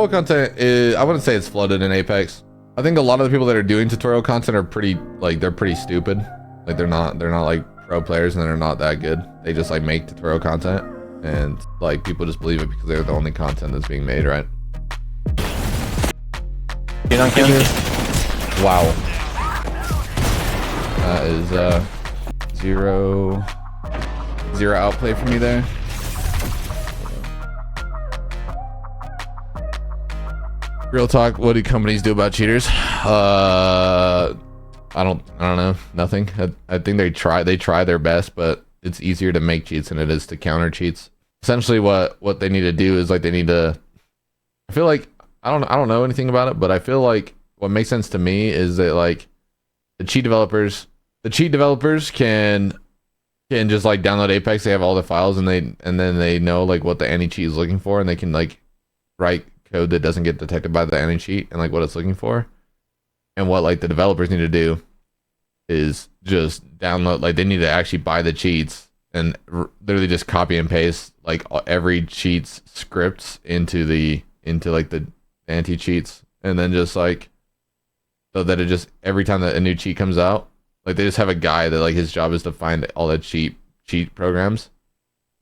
Tutorial content is, I wouldn't say it's flooded in Apex. I think a lot of the people that are doing tutorial content are pretty, like, they're pretty stupid. Like, they're not like pro players, and they're not that good. They just like make tutorial content, and like people just believe it because they're the only content that's being made, right? Keon. Wow. That is zero outplay for me there. Real talk, what do companies do about cheaters? I don't know. Nothing. I think they try their best, but it's easier to make cheats than it is to counter cheats. Essentially what they need to do is like they need to, I feel like I don't know anything about it, but I feel like what makes sense to me is that like the cheat developers can just like download Apex, they have all the files, and then they know like what the anti-cheat is looking for, and they can like write code that doesn't get detected by the anti-cheat and like what it's looking for. And what like the developers need to do is just download, like they need to actually buy the cheats and literally just copy and paste like every cheat's scripts into like the anti-cheats, and then just like so that it just every time that a new cheat comes out, like they just have a guy that like his job is to find all the cheat programs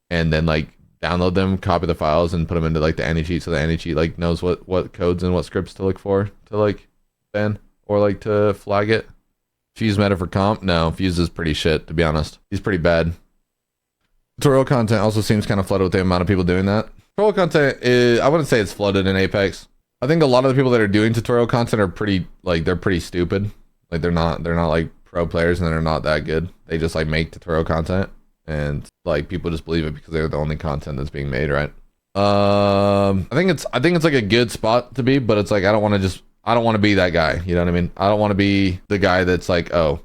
and then like download them, copy the files, and put them into like the anti-cheat, so the anti-cheat like knows what codes and what scripts to look for to like ban or like to flag it. Fuse meta for comp? No, Fuse is pretty shit, to be honest. He's pretty bad. Tutorial content also seems kind of flooded with the amount of people doing that. Tutorial content is, I wouldn't say it's flooded in Apex. I think a lot of the people that are doing tutorial content are pretty, like they're pretty stupid. Like they're not like pro players, and they're not that good. They just like make tutorial content, and like people just believe it because they're the only content that's being made, right? I think it's like a good spot to be, but it's like I don't want to be that guy. You know what I mean? I don't want to be the guy that's like, oh,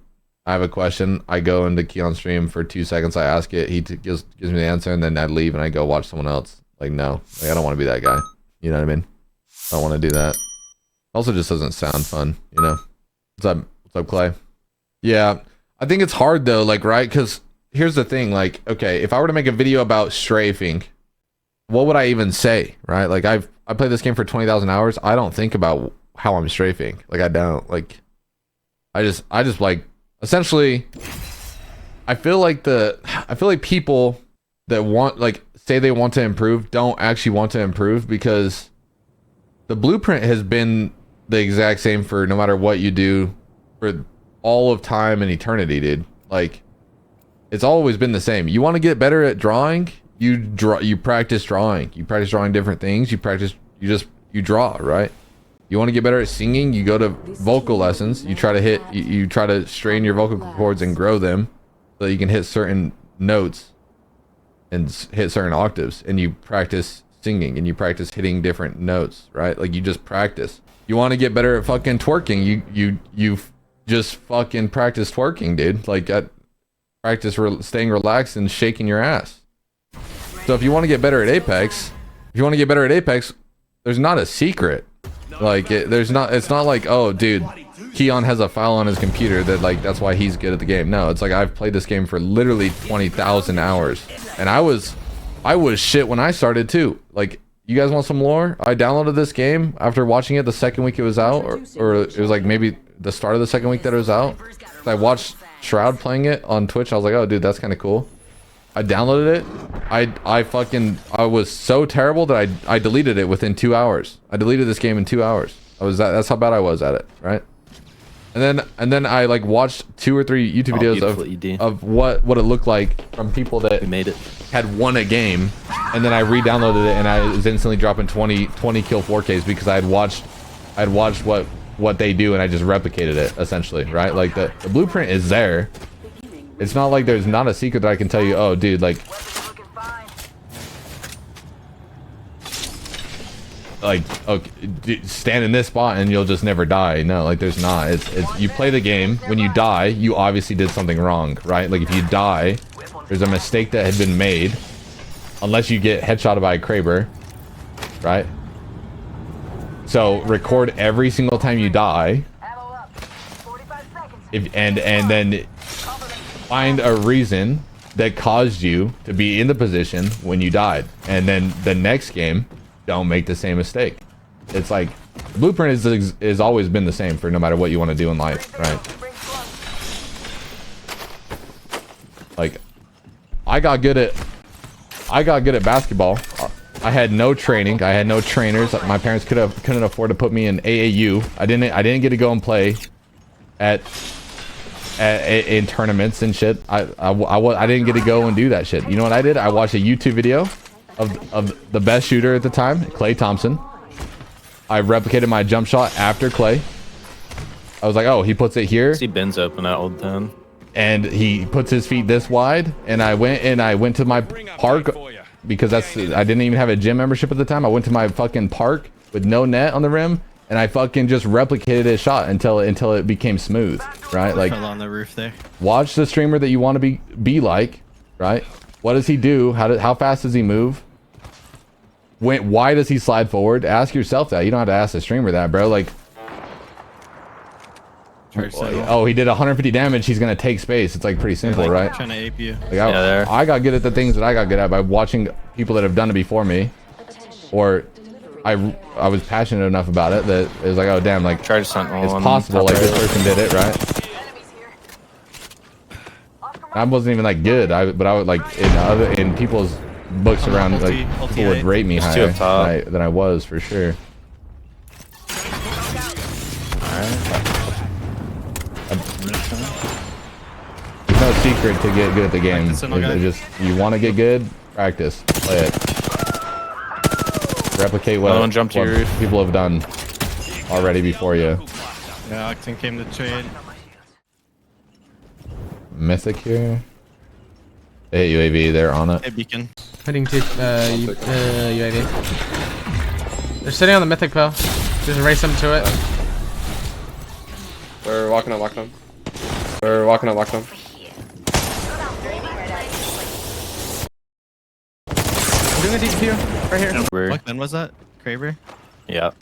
I have a question. I go into Keon stream for 2 seconds. I ask it. He gives me the answer, and then I leave and I go watch someone else. Like, no, like, I don't want to be that guy. You know what I mean? I don't want to do that. Also just doesn't sound fun, you know? What's up, Clay? Yeah, I think it's hard though, like, right? Because here's the thing, like, okay, if I were to make a video about strafing, what would I even say, right? Like, I played this game for 20,000 hours. I don't think about how I'm strafing. Like, I don't. Like, I just like, essentially, I feel like people that want, like, say they want to improve don't actually want to improve, because the blueprint has been the exact same for no matter what you do for all of time and eternity, dude. Like, it's always been the same. You want to get better at drawing, you practice drawing. You practice drawing different things. You draw, right? You want to get better at singing, you go to vocal lessons. You try to you try to strain your vocal cords and grow them so that you can hit certain notes and hit certain octaves, and you practice singing and you practice hitting different notes, right? Like, you just practice. You want to get better at fucking twerking, you just fucking practice twerking, dude. Like, practice staying relaxed and shaking your ass. So if you want to get better at Apex, there's not a secret. Like, it's not like, oh, dude, Keon has a file on his computer that, like, that's why he's good at the game. No, it's like, I've played this game for literally 20,000 hours, and I was shit when I started too. Like, you guys want some lore? I downloaded this game after watching it the second week it was out, or it was like maybe the start of the second week that it was out. I watched Shroud playing it on Twitch. I was like, oh, dude, that's kind of cool. I downloaded it. I was so terrible that I deleted it within 2 hours. I deleted this game in 2 hours. That's how bad I was at it, right? And then I like watched 2 or 3 YouTube videos of what it looked like from people that had won a game, and then I re-downloaded it, and I was instantly dropping 20 kill 4Ks because I had watched what they do, and I just replicated it essentially, right? Like, the blueprint is there. It's not like there's not a secret that I can tell you, oh, dude, like, okay, stand in this spot and you'll just never die. No, like, there's not. It's you play the game. When you die, you obviously did something wrong, right? Like, if you die, there's a mistake that had been made, unless you get headshotted by a Kraber, right? So record every single time you die, and then find a reason that caused you to be in the position when you died, and then the next game, don't make the same mistake. it's like blueprint is always been the same for no matter what you want to do in life, right? Like I got good at basketball. I had no training. I had no trainers. My parents couldn't afford to put me in AAU. I didn't get to go and play in tournaments and shit. I didn't get to go and do that shit. You know what I did? I watched a YouTube video of the best shooter at the time, Klay Thompson. I replicated my jump shot after Klay. I was like, oh, he puts it here. See Ben's open at Old Town. And he puts his feet this wide, and I went to my park because I didn't even have a gym membership at the time. I went to my fucking park with no net on the rim, and I fucking just replicated his shot until it became smooth, right? Like on the roof there. Watch the streamer that you want to be like, right? What does he do? How fast does he move? Why does he slide forward? Ask yourself that. You don't have to ask the streamer that, bro. Like, oh, he did 150 damage. He's gonna take space. It's like pretty simple, like, right? Trying to ape you. Like I got good at the things that I got good at by watching people that have done it before me, or I was passionate enough about it that it was like, oh damn, like it's possible. Like this person did it, right? I wasn't even like good. But I would like in people's books around, like people would rate me higher than I was for sure. There's no secret to get good at the game. It's just you want to get good, practice, play it, replicate what people have done already before you. Yeah, Octane came to trade. Mythic here. They hit UAV. They're on it. Hey, beacon. Heading to UAV. They're sitting on the mythic pill. Just race them to it. We're walking on. We're walking on. I'm doing a deep Q right here. What gun was that? Kraber? Yeah.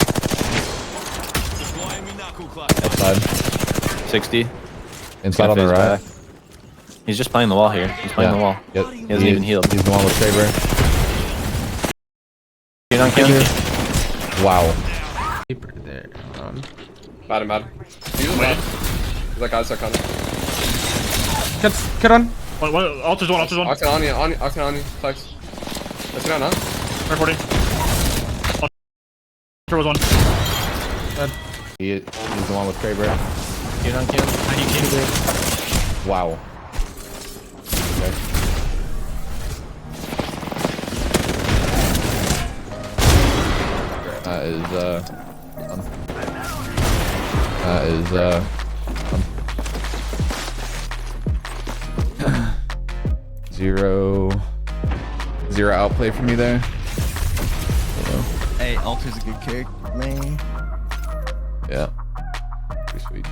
Outside. 60. Inside on the right. He's just playing the wall here. He's playing the wall. Yep. He hasn't even healed. He's the one with Kraber. Keon on Keon. Wow. Deeper there. Bad. He's bad. He's like guys are coming. Cut on. What? Alter's one. Octane on you. Flex. Let's go now. Recording. Alter was one. He's the one with Kraber. Keon on Keon. Wow. Okay. That is 0 outplay for me there. Hey, Alter's a good character, man. Yeah. Pretty sweet.